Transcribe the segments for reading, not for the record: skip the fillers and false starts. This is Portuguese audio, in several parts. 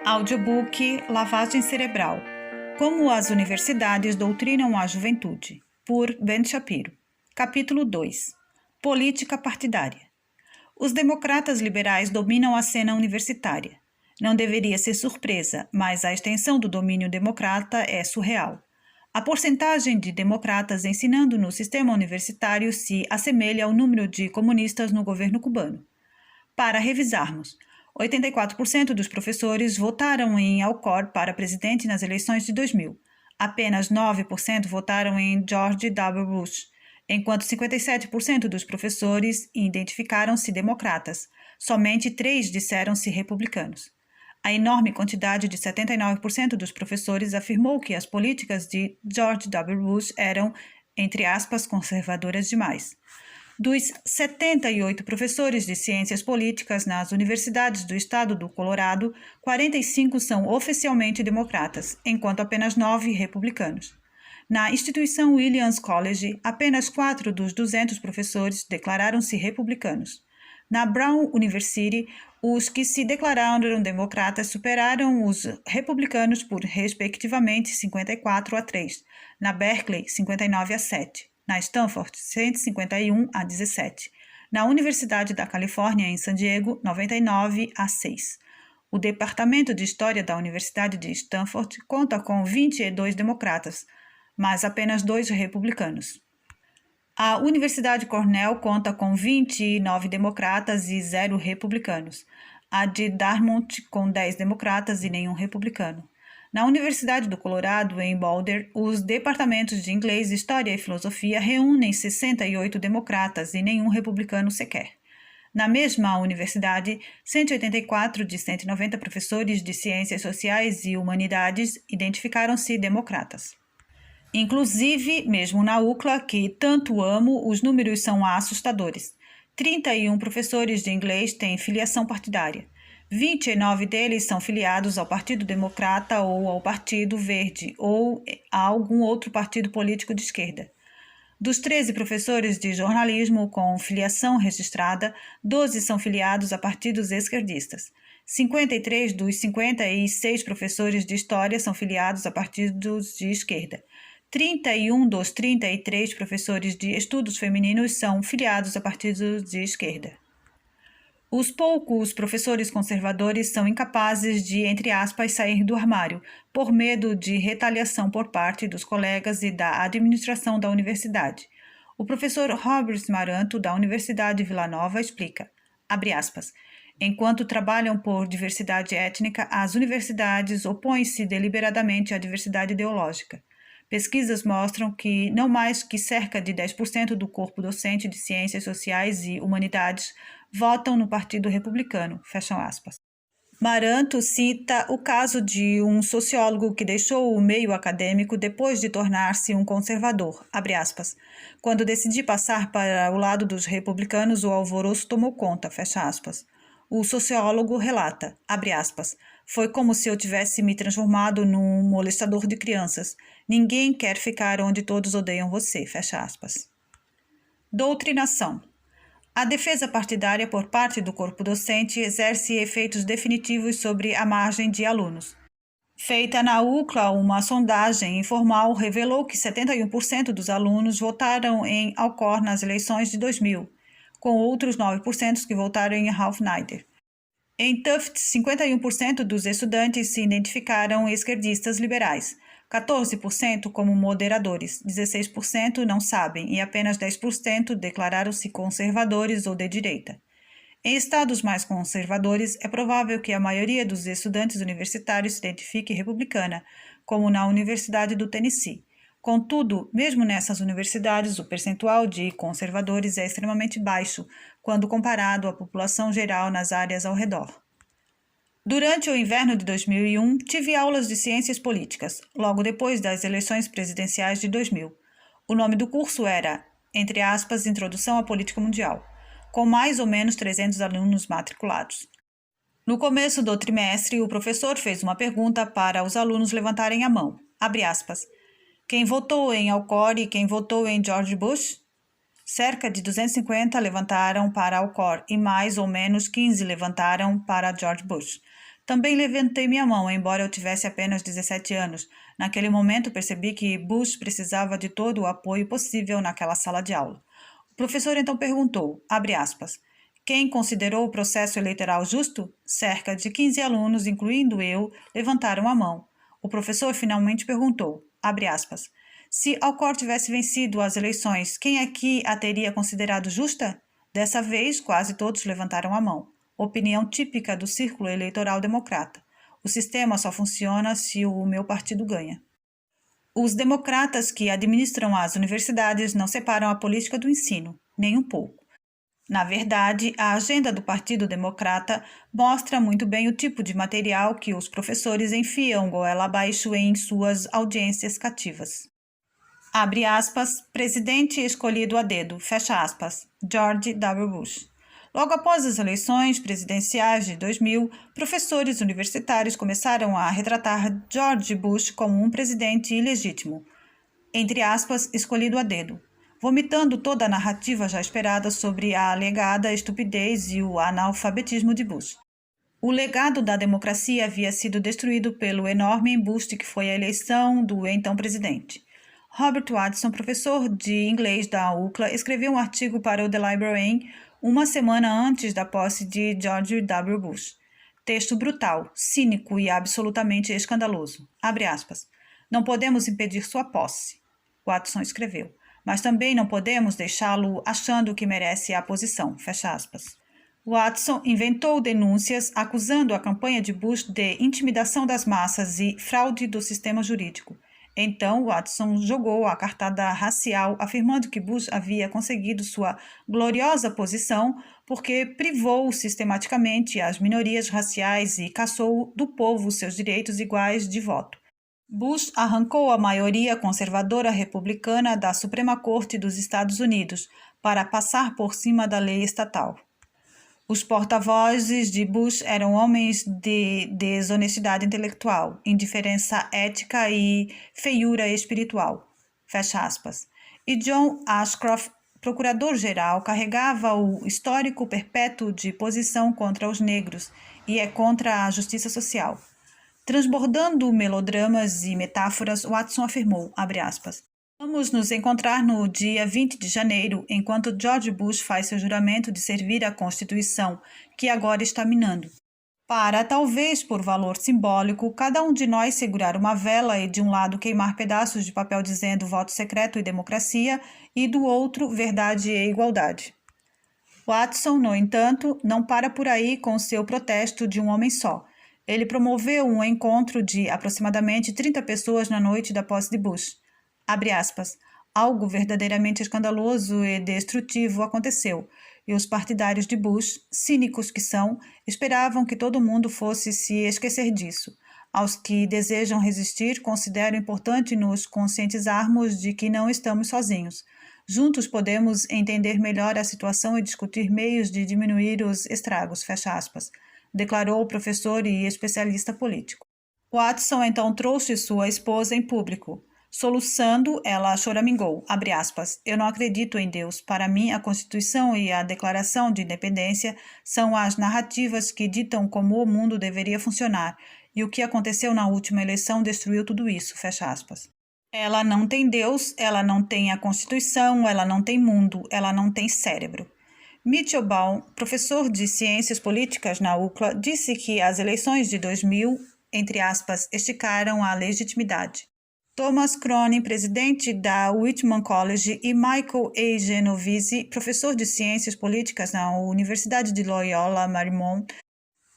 Audiobook Lavagem Cerebral: Como as Universidades Doutrinam a Juventude, por Ben Shapiro. Capítulo 2: Política Partidária. Os democratas liberais dominam a cena universitária. Não deveria ser surpresa, mas a extensão do domínio democrata é surreal. A porcentagem de democratas ensinando no sistema universitário se assemelha ao número de comunistas no governo cubano. Para revisarmos, 84% dos professores votaram em Al Gore para presidente nas eleições de 2000. Apenas 9% votaram em George W. Bush, enquanto 57% dos professores identificaram-se democratas. Somente 3% disseram-se republicanos. A enorme quantidade de 79% dos professores afirmou que as políticas de George W. Bush eram, entre aspas, conservadoras demais. Dos 78 professores de ciências políticas nas universidades do estado do Colorado, 45 são oficialmente democratas, enquanto apenas 9 republicanos. Na instituição Williams College, apenas 4 dos 200 professores declararam-se republicanos. Na Brown University, os que se declararam democratas superaram os republicanos por, respectivamente, 54-3. Na Berkeley, 59-7. Na Stanford, 151-17. Na Universidade da Califórnia, em San Diego, 99-6. O Departamento de História da Universidade de Stanford conta com 22 democratas, mas apenas 2 republicanos. A Universidade Cornell conta com 29 democratas e 0 republicanos. A de Dartmouth com 10 democratas e nenhum republicano. Na Universidade do Colorado, em Boulder, os departamentos de Inglês, História e Filosofia reúnem 68 democratas e nenhum republicano sequer. Na mesma universidade, 184 de 190 professores de Ciências Sociais e Humanidades identificaram-se democratas. Inclusive, mesmo na UCLA, que tanto amo, os números são assustadores. 31 professores de inglês têm filiação partidária. 29 deles são filiados ao Partido Democrata ou ao Partido Verde ou a algum outro partido político de esquerda. Dos 13 professores de jornalismo com filiação registrada, 12 são filiados a partidos esquerdistas. 53 dos 56 professores de história são filiados a partidos de esquerda. 31 dos 33 professores de estudos femininos são filiados a partidos de esquerda. Os poucos professores conservadores são incapazes de, entre aspas, sair do armário, por medo de retaliação por parte dos colegas e da administração da universidade. O professor Robert Maranto, da Universidade Vila Nova, explica, abre aspas, enquanto trabalham por diversidade étnica, as universidades opõem-se deliberadamente à diversidade ideológica. Pesquisas mostram que não mais que cerca de 10% do corpo docente de ciências sociais e humanidades votam no Partido Republicano, fecham aspas. Maranto cita o caso de um sociólogo que deixou o meio acadêmico depois de tornar-se um conservador, abre aspas. Quando decidi passar para o lado dos republicanos, o alvoroço tomou conta, fecha aspas. O sociólogo relata, abre aspas, foi como se eu tivesse me transformado num molestador de crianças. Ninguém quer ficar onde todos odeiam você, fecha aspas. Doutrinação. A defesa partidária por parte do corpo docente exerce efeitos definitivos sobre a margem de alunos. Feita na UCLA, uma sondagem informal revelou que 71% dos alunos votaram em Al Gore nas eleições de 2000, com outros 9% que votaram em Ralph Nader. Em Tufts, 51% dos estudantes se identificaram esquerdistas liberais, 14% como moderadores, 16% não sabem e apenas 10% declararam-se conservadores ou de direita. Em estados mais conservadores, é provável que a maioria dos estudantes universitários se identifique republicana, como na Universidade do Tennessee. Contudo, mesmo nessas universidades, o percentual de conservadores é extremamente baixo, quando comparado à população geral nas áreas ao redor. Durante o inverno de 2001, tive aulas de ciências políticas, logo depois das eleições presidenciais de 2000. O nome do curso era, entre aspas, Introdução à Política Mundial, com mais ou menos 300 alunos matriculados. No começo do trimestre, o professor fez uma pergunta para os alunos levantarem a mão, abre aspas, quem votou em Al Gore e quem votou em George Bush? Cerca de 250 levantaram para Al Gore e mais ou menos 15 levantaram para George Bush. Também levantei minha mão, embora eu tivesse apenas 17 anos. Naquele momento percebi que Bush precisava de todo o apoio possível naquela sala de aula. O professor então perguntou, abre aspas, quem considerou o processo eleitoral justo? Cerca de 15 alunos, incluindo eu, levantaram a mão. O professor finalmente perguntou, abre aspas, se Alcor tivesse vencido as eleições, quem aqui a teria considerado justa? Dessa vez, quase todos levantaram a mão. Opinião típica do círculo eleitoral democrata. O sistema só funciona se o meu partido ganha. Os democratas que administram as universidades não separam a política do ensino, nem um pouco. Na verdade, a agenda do Partido Democrata mostra muito bem o tipo de material que os professores enfiam goela abaixo em suas audiências cativas. Abre aspas, presidente escolhido a dedo, fecha aspas, George W. Bush. Logo após as eleições presidenciais de 2000, professores universitários começaram a retratar George Bush como um presidente ilegítimo, entre aspas, escolhido a dedo, vomitando toda a narrativa já esperada sobre a alegada estupidez e o analfabetismo de Bush. O legado da democracia havia sido destruído pelo enorme embuste que foi a eleição do então presidente. Robert Watson, professor de inglês da UCLA, escreveu um artigo para o The Librarian uma semana antes da posse de George W. Bush. Texto brutal, cínico e absolutamente escandaloso. Abre aspas. Não podemos impedir sua posse, Watson escreveu, mas também não podemos deixá-lo achando que merece a posição, fecha aspas. Watson inventou denúncias acusando a campanha de Bush de intimidação das massas e fraude do sistema jurídico. Então, Watson jogou a cartada racial, afirmando que Bush havia conseguido sua gloriosa posição porque privou sistematicamente as minorias raciais e caçou do povo seus direitos iguais de voto. Bush arrancou a maioria conservadora republicana da Suprema Corte dos Estados Unidos para passar por cima da lei estatal. Os porta-vozes de Bush eram homens de desonestidade intelectual, indiferença ética e feiura espiritual. Fecha aspas. E John Ashcroft, procurador-geral, carregava o histórico perpétuo de posição contra os negros e é contra a justiça social. Transbordando melodramas e metáforas, Watson afirmou, abre aspas, vamos nos encontrar no dia 20 de janeiro, enquanto George Bush faz seu juramento de servir a Constituição, que agora está minando. Para, talvez por valor simbólico, cada um de nós segurar uma vela e de um lado queimar pedaços de papel dizendo voto secreto e democracia, e do outro verdade e igualdade. Watson, no entanto, não para por aí com seu protesto de um homem só. Ele promoveu um encontro de aproximadamente 30 pessoas na noite da posse de Bush. Abre aspas, algo verdadeiramente escandaloso e destrutivo aconteceu, e os partidários de Bush, cínicos que são, esperavam que todo mundo fosse se esquecer disso. Aos que desejam resistir, considero importante nos conscientizarmos de que não estamos sozinhos. Juntos podemos entender melhor a situação e discutir meios de diminuir os estragos, fecha aspas, declarou o professor e especialista político. Watson então trouxe sua esposa em público. Soluçando, ela choramingou, abre aspas, eu não acredito em Deus. Para mim, a Constituição e a Declaração de Independência são as narrativas que ditam como o mundo deveria funcionar, e o que aconteceu na última eleição destruiu tudo isso, fecha aspas. Ela não tem Deus, ela não tem a Constituição, ela não tem mundo, ela não tem cérebro. Mitchell Baum, professor de Ciências Políticas na UCLA, disse que as eleições de 2000, entre aspas, esticaram a legitimidade. Thomas Cronin, presidente da Whitman College, e Michael A. Genovese, professor de Ciências Políticas na Universidade de Loyola Marymount,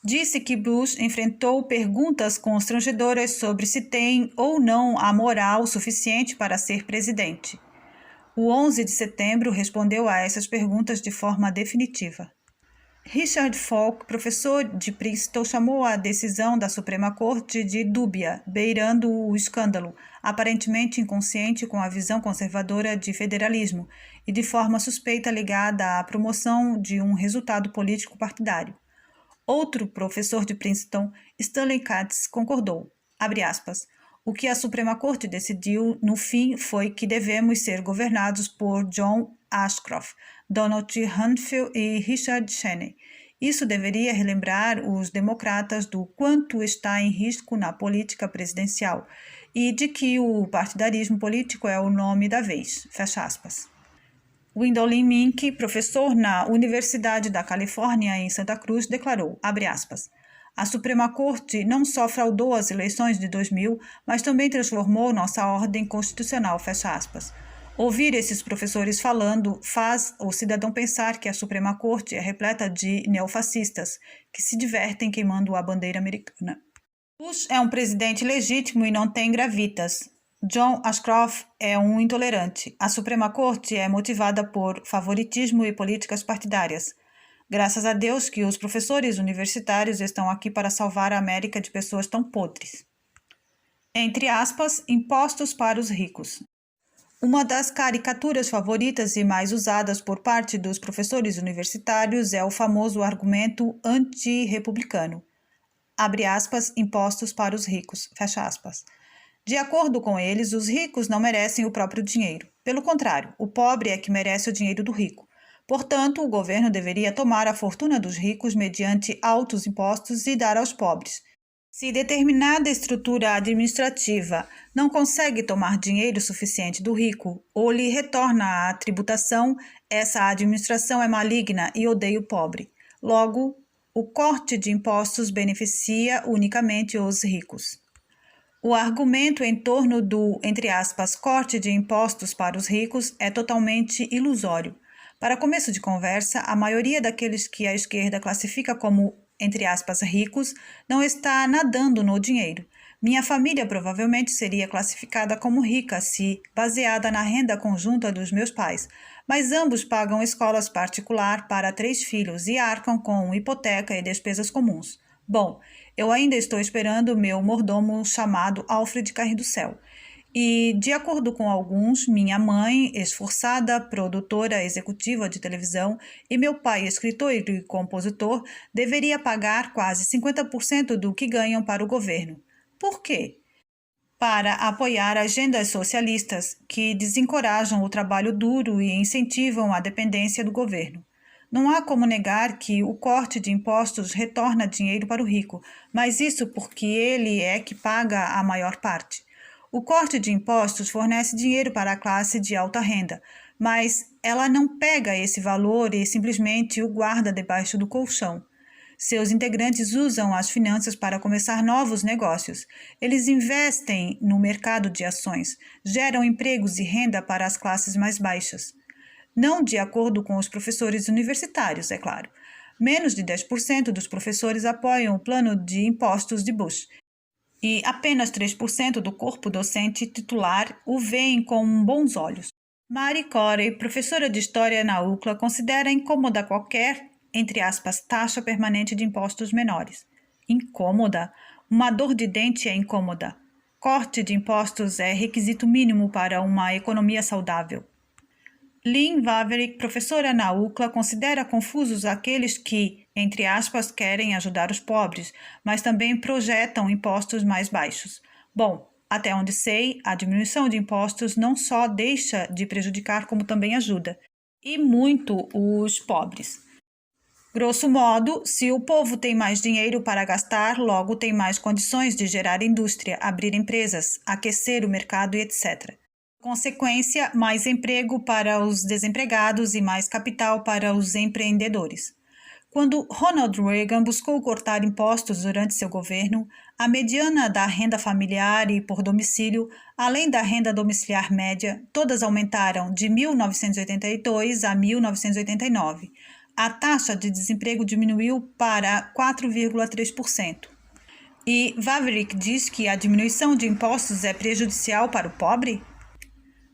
disse que Bush enfrentou perguntas constrangedoras sobre se tem ou não a moral suficiente para ser presidente. O 11 de setembro respondeu a essas perguntas de forma definitiva. Richard Falk, professor de Princeton, chamou a decisão da Suprema Corte de dúbia, beirando o escândalo, aparentemente inconsciente com a visão conservadora de federalismo e de forma suspeita ligada à promoção de um resultado político partidário. Outro professor de Princeton, Stanley Katz, concordou, abre aspas, o que a Suprema Corte decidiu, no fim, foi que devemos ser governados por John Ashcroft, Donald T. Humphreys e Richard Cheney, Isso deveria relembrar os democratas do quanto está em risco na política presidencial e de que o partidarismo político é o nome da vez. Fecha aspas. Gwendolyn Mink, professor na Universidade da Califórnia em Santa Cruz, declarou, abre aspas, a Suprema Corte não só fraudou as eleições de 2000, mas também transformou nossa ordem constitucional, fecha aspas. Ouvir esses professores falando faz o cidadão pensar que a Suprema Corte é repleta de neofascistas, que se divertem queimando a bandeira americana. Bush é um presidente legítimo e não tem gravitas. John Ashcroft é um intolerante. A Suprema Corte é motivada por favoritismo e políticas partidárias. Graças a Deus que os professores universitários estão aqui para salvar a América de pessoas tão podres. Entre aspas, impostos para os ricos. Uma das caricaturas favoritas e mais usadas por parte dos professores universitários é o famoso argumento anti-republicano. Abre aspas, impostos para os ricos, fecha aspas. De acordo com eles, os ricos não merecem o próprio dinheiro. Pelo contrário, o pobre é que merece o dinheiro do rico. Portanto, o governo deveria tomar a fortuna dos ricos mediante altos impostos e dar aos pobres. Se determinada estrutura administrativa não consegue tomar dinheiro suficiente do rico ou lhe retorna a tributação, essa administração é maligna e odeia o pobre. Logo, o corte de impostos beneficia unicamente os ricos. O argumento em torno do, entre aspas, corte de impostos para os ricos é totalmente ilusório. Para começo de conversa, a maioria daqueles que a esquerda classifica como, entre aspas, ricos, não está nadando no dinheiro. Minha família provavelmente seria classificada como rica se baseada na renda conjunta dos meus pais, mas ambos pagam escolas particular para 3 filhos e arcam com hipoteca e despesas comuns. Bom, eu ainda estou esperando meu mordomo chamado Alfred cair do céu. E, de acordo com alguns, minha mãe, esforçada produtora executiva de televisão, e meu pai, escritor e compositor, deveria pagar quase 50% do que ganham para o governo. Por quê? Para apoiar agendas socialistas que desencorajam o trabalho duro e incentivam a dependência do governo. Não há como negar que o corte de impostos retorna dinheiro para o rico, mas isso porque ele é que paga a maior parte. O corte de impostos fornece dinheiro para a classe de alta renda, mas ela não pega esse valor e simplesmente o guarda debaixo do colchão. Seus integrantes usam as finanças para começar novos negócios. Eles investem no mercado de ações, geram empregos e renda para as classes mais baixas. Não de acordo com os professores universitários, é claro. Menos de 10% dos professores apoiam o plano de impostos de Bush. E apenas 3% do corpo docente titular o veem com bons olhos. Mary Corey, professora de História na UCLA, considera incômoda qualquer, entre aspas, taxa permanente de impostos menores. Incômoda? Uma dor de dente é incômoda. Corte de impostos é requisito mínimo para uma economia saudável. Lynn Vaverick, professora na UCLA, considera confusos aqueles que, entre aspas, querem ajudar os pobres, mas também projetam impostos mais baixos. Bom, até onde sei, a diminuição de impostos não só deixa de prejudicar, como também ajuda, e muito os pobres. Grosso modo, se o povo tem mais dinheiro para gastar, logo tem mais condições de gerar indústria, abrir empresas, aquecer o mercado e etc. Consequência, mais emprego para os desempregados e mais capital para os empreendedores. Quando Ronald Reagan buscou cortar impostos durante seu governo, a mediana da renda familiar e por domicílio, além da renda domiciliar média, todas aumentaram de 1982 a 1989. A taxa de desemprego diminuiu para 4,3%. E Vaverick diz que a diminuição de impostos é prejudicial para o pobre?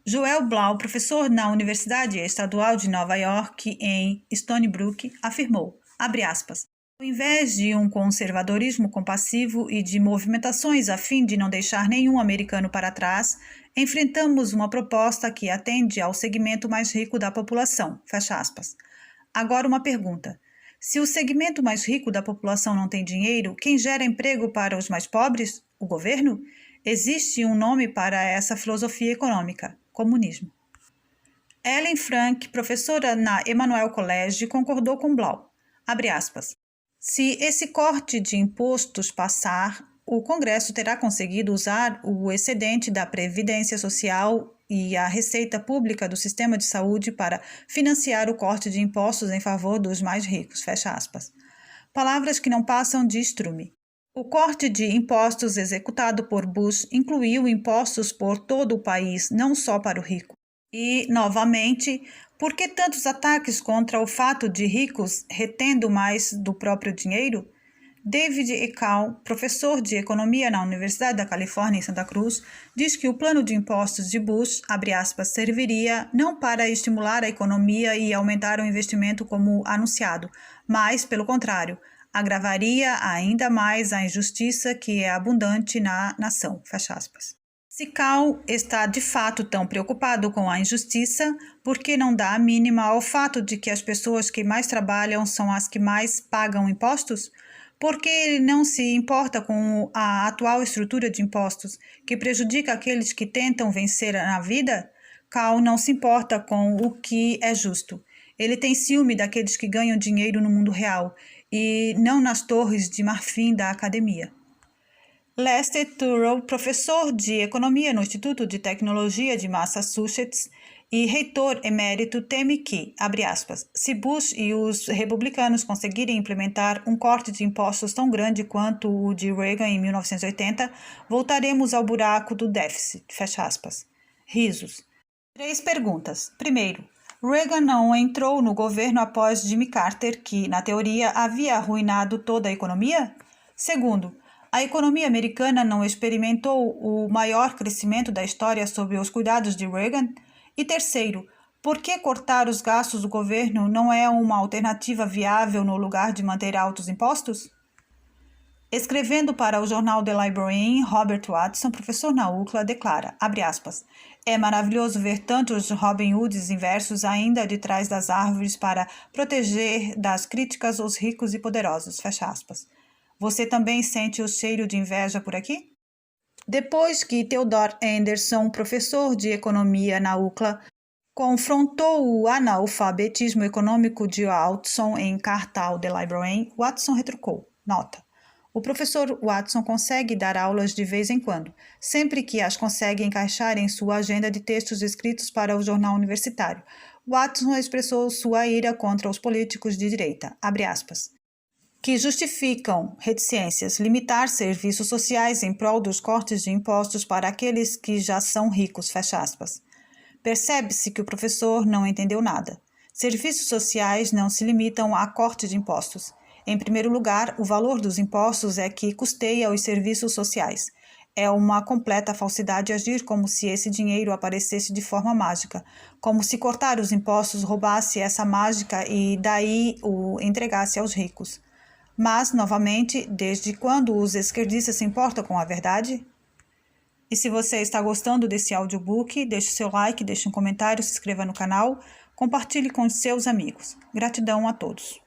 Joel Blau, professor na Universidade Estadual de Nova York, em Stony Brook, afirmou, abre aspas, ao invés de um conservadorismo compassivo e de movimentações a fim de não deixar nenhum americano para trás, enfrentamos uma proposta que atende ao segmento mais rico da população, fecha aspas. Agora uma pergunta. Se o segmento mais rico da população não tem dinheiro, quem gera emprego para os mais pobres? O governo? Existe um nome para essa filosofia econômica: comunismo. Ellen Frank, professora na Emmanuel College, concordou com Blau. Abre aspas. Se esse corte de impostos passar, o Congresso terá conseguido usar o excedente da Previdência Social e a receita pública do sistema de saúde para financiar o corte de impostos em favor dos mais ricos. Fecha aspas. Palavras que não passam de estrume. O corte de impostos executado por Bush incluiu impostos por todo o país, não só para o rico. E, novamente, por que tantos ataques contra o fato de ricos retendo mais do próprio dinheiro? David Eckau, professor de economia na Universidade da Califórnia em Santa Cruz, diz que o plano de impostos de Bush, abre aspas, serviria não para estimular a economia e aumentar o investimento como anunciado, mas, pelo contrário, agravaria ainda mais a injustiça que é abundante na nação, fecha aspas. Se Eckau está de fato tão preocupado com a injustiça, por que não dá a mínima ao fato de que as pessoas que mais trabalham são as que mais pagam impostos? Por que ele não se importa com a atual estrutura de impostos, que prejudica aqueles que tentam vencer na vida? Eckau não se importa com o que é justo. Ele tem ciúme daqueles que ganham dinheiro no mundo real e não nas torres de marfim da academia. Lester Thurow, professor de economia no Instituto de Tecnologia de Massachusetts e reitor emérito, teme que, abre aspas, se Bush e os republicanos conseguirem implementar um corte de impostos tão grande quanto o de Reagan em 1980, voltaremos ao buraco do déficit, fecha aspas. Risos. 3 perguntas. Primeiro, Reagan não entrou no governo após Jimmy Carter, que, na teoria, havia arruinado toda a economia? Segundo, a economia americana não experimentou o maior crescimento da história sob os cuidados de Reagan? E terceiro, por que cortar os gastos do governo não é uma alternativa viável no lugar de manter altos impostos? Escrevendo para o jornal The Librarian, Robert Watson, professor na UCLA, declara, abre aspas, é maravilhoso ver tantos Robin Hoods inversos ainda de trás das árvores para proteger das críticas os ricos e poderosos, fecha aspas. Você também sente o cheiro de inveja por aqui? Depois que Theodore Anderson, professor de economia na UCLA, confrontou o analfabetismo econômico de Watson em carta ao The Librarian, Watson retrucou. Nota. O professor Watson consegue dar aulas de vez em quando, sempre que as consegue encaixar em sua agenda de textos escritos para o jornal universitário. Watson expressou sua ira contra os políticos de direita, abre aspas, que justificam reticências, limitar serviços sociais em prol dos cortes de impostos para aqueles que já são ricos, fecha aspas. Percebe-se que o professor não entendeu nada. Serviços sociais não se limitam a corte de impostos. Em primeiro lugar, o valor dos impostos é que custeia os serviços sociais. É uma completa falsidade agir como se esse dinheiro aparecesse de forma mágica, como se cortar os impostos roubasse essa mágica e daí o entregasse aos ricos. Mas, novamente, desde quando os esquerdistas se importam com a verdade? E se você está gostando desse audiobook, deixe seu like, deixe um comentário, se inscreva no canal, compartilhe com seus amigos. Gratidão a todos.